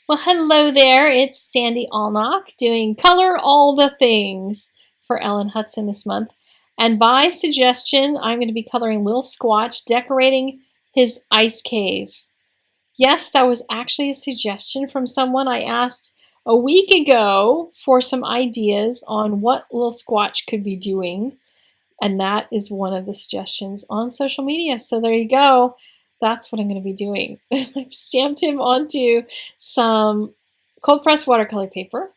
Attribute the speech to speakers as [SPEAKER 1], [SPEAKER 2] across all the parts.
[SPEAKER 1] Well, hello there. It's Sandy Allnock doing Color All the Things for Ellen Hutson this month. And by suggestion, I'm going to be coloring Lil Squatch decorating his ice cave. Yes, that was actually a suggestion from someone I asked a week ago for some ideas on what Lil Squatch could be doing. And that is one of the suggestions on social media. So there you go. That's what I'm going to be doing. I've stamped him onto some cold pressed watercolor paper,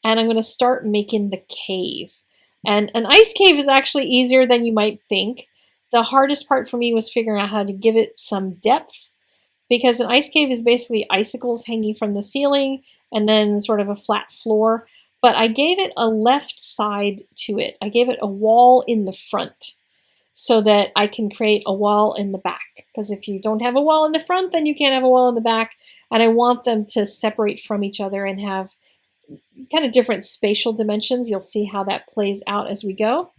[SPEAKER 1] and I'm going to start making the cave. And an ice cave is actually easier than you might think. The hardest part for me was figuring out how to give it some depth, because an ice cave is basically icicles hanging from the ceiling and then sort of a flat floor. But I gave it a left side to it. I gave it a wall in the front so that I can create a wall in the back. Because if you don't have a wall in the front, then you can't have a wall in the back. And I want them to separate from each other and have kind of different spatial dimensions. You'll see how that plays out as we go.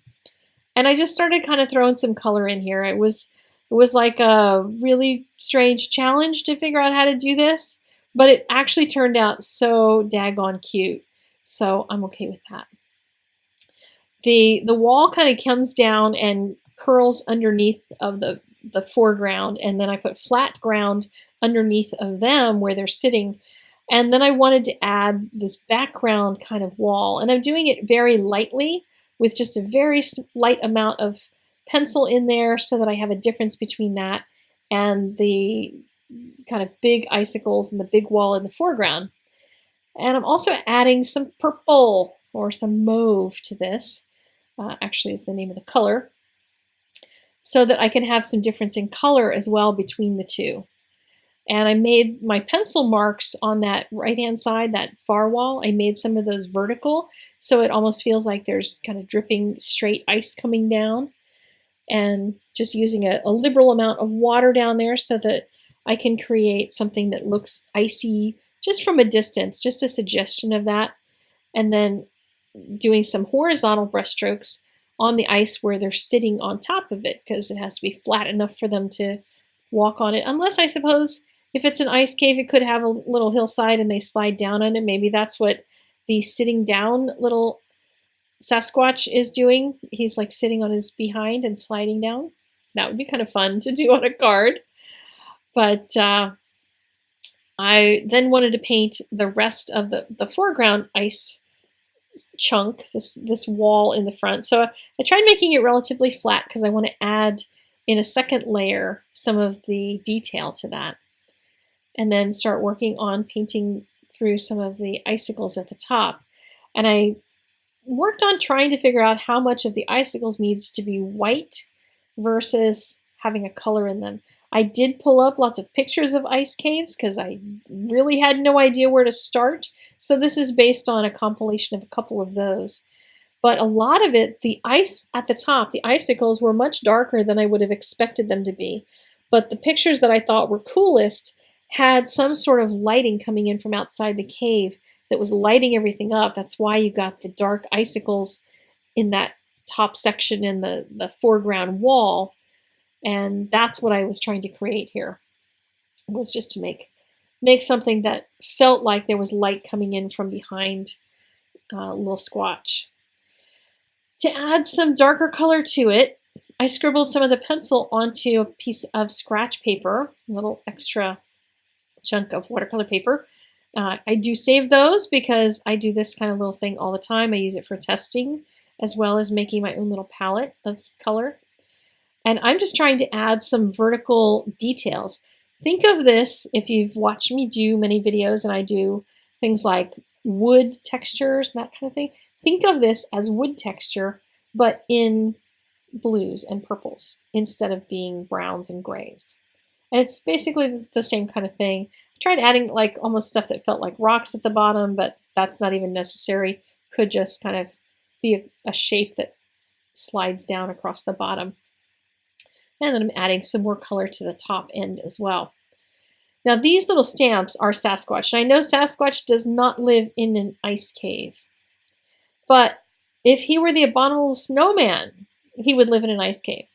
[SPEAKER 1] And I just started kind of throwing some color in here. It was like a really strange challenge to figure out how to do this, but it actually turned out so daggone cute. So I'm okay with that. The wall kind of comes down and curls underneath of the foreground, and then I put flat ground underneath of them where they're sitting. And then I wanted to add this background kind of wall, and I'm doing it very lightly with just a very light amount of pencil in there so that I have a difference between that and the kind of big icicles and the big wall in the foreground. And I'm also adding some purple or some mauve to this, actually is the name of the color, so that I can have some difference in color as well between the two. And I made my pencil marks on that right-hand side, that far wall. I made some of those vertical, so it almost feels like there's kind of dripping straight ice coming down. And just using a liberal amount of water down there so that I can create something that looks icy just from a distance, just a suggestion of that. And then doing some horizontal brushstrokes on the ice where they're sitting on top of it, because it has to be flat enough for them to walk on it. Unless, I suppose, if it's an ice cave, it could have a little hillside and they slide down on it. Maybe that's what the sitting down little Sasquatch is doing. He's like sitting on his behind and sliding down. That would be kind of fun to do on a card. But I then wanted to paint the rest of the foreground ice chunk, this wall in the front. So I tried making it relatively flat because I want to add in a second layer some of the detail to that. And then start working on painting through some of the icicles at the top. And I worked on trying to figure out how much of the icicles needs to be white versus having a color in them. I did pull up lots of pictures of ice caves because I really had no idea where to start. So this is based on a compilation of a couple of those. But a lot of it, the ice at the top, the icicles were much darker than I would have expected them to be. But the pictures that I thought were coolest had some sort of lighting coming in from outside the cave that was lighting everything up. That's why you got the dark icicles in that top section in the foreground wall. And that's what I was trying to create here, was just to make something that felt like there was light coming in from behind Lil Squatch. To add some darker color to it, I scribbled some of the pencil onto a piece of scratch paper, a little extra chunk of watercolor paper. I do save those because I do this kind of little thing all the time. I use it for testing as well as making my own little palette of color. And I'm just trying to add some vertical details. Think of this, if you've watched me do many videos and I do things like wood textures and that kind of thing, think of this as wood texture, but in blues and purples instead of being browns and grays. And it's basically the same kind of thing. I tried adding like almost stuff that felt like rocks at the bottom, but that's not even necessary. Could just kind of be a shape that slides down across the bottom. And then I'm adding some more color to the top end as well. Now these little stamps are Sasquatch. And I know Sasquatch does not live in an ice cave. But if he were the abominable snowman, he would live in an ice cave.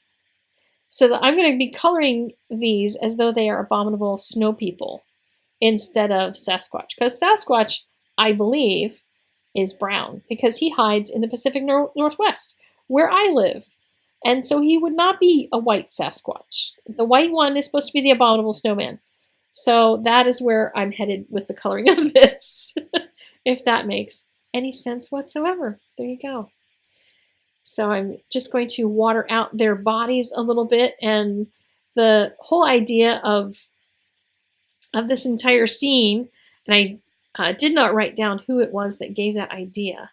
[SPEAKER 1] So I'm going to be coloring these as though they are abominable snow people. instead of Sasquatch, because Sasquatch, I believe, is brown because he hides in the Pacific Northwest where I live. And so he would not be a white Sasquatch. The white one is supposed to be the abominable snowman. So that is where I'm headed with the coloring of this, if that makes any sense whatsoever. There you go. So I'm just going to water out their bodies a little bit, and the whole idea of this entire scene, and I did not write down who it was that gave that idea,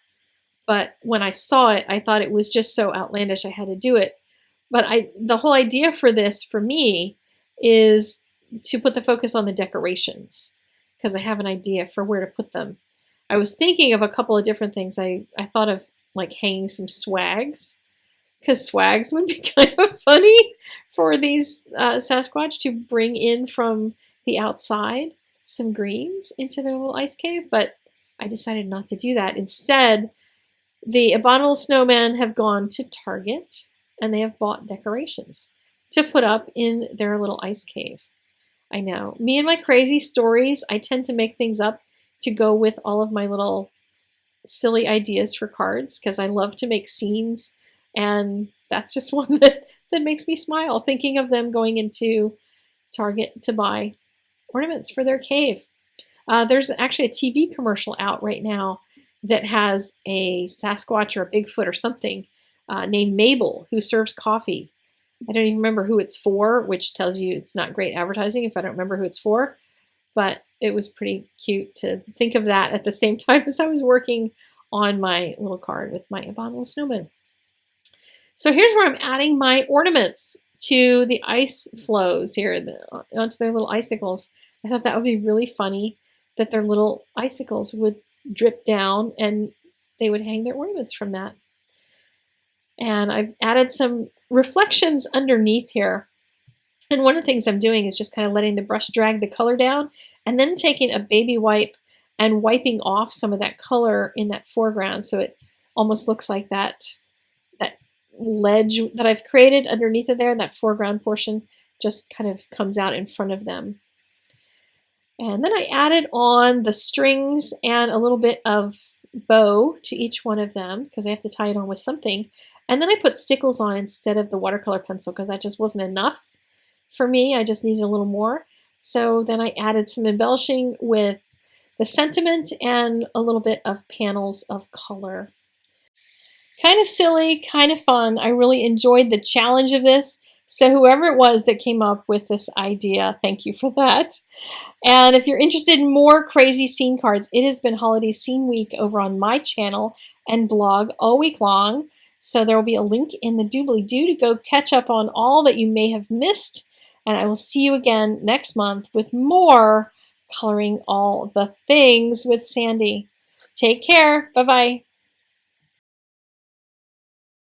[SPEAKER 1] but when I saw it, I thought it was just so outlandish I had to do it. But the whole idea for this, for me, is to put the focus on the decorations, because I have an idea for where to put them. I was thinking of a couple of different things. I thought of like hanging some swags, because swags would be kind of funny for these Sasquatch to bring in from the outside, some greens into their little ice cave, but I decided not to do that. Instead, the abominable snowmen have gone to Target and they have bought decorations to put up in their little ice cave. I know, me and my crazy stories, I tend to make things up to go with all of my little silly ideas for cards, because I love to make scenes, and that's just one that makes me smile, thinking of them going into Target to buy ornaments for their cave. There's actually a TV commercial out right now that has a Sasquatch or a Bigfoot or something named Mabel, who serves coffee. I don't even remember who it's for, which tells you it's not great advertising if I don't remember who it's for, but it was pretty cute to think of that at the same time as I was working on my little card with my abominable snowman. So here's where I'm adding my ornaments to the ice flows here, onto their little icicles. I thought that would be really funny, that their little icicles would drip down and they would hang their ornaments from that. And I've added some reflections underneath here. And one of the things I'm doing is just kind of letting the brush drag the color down, and then taking a baby wipe and wiping off some of that color in that foreground, so it almost looks like that ledge that I've created underneath it there, and that foreground portion just kind of comes out in front of them. And then I added on the strings and a little bit of bow to each one of them, because I have to tie it on with something. And then I put Stickles on instead of the watercolor pencil, because that just wasn't enough for me. I just needed a little more. So then I added some embellishing with the sentiment and a little bit of panels of color. Kind of silly, kind of fun. I really enjoyed the challenge of this. So whoever it was that came up with this idea, thank you for that. And if you're interested in more crazy scene cards, it has been Holiday Scene Week over on my channel and blog all week long. So there will be a link in the doobly-doo to go catch up on all that you may have missed. And I will see you again next month with more Coloring All the Things with Sandy. Take care. Bye-bye.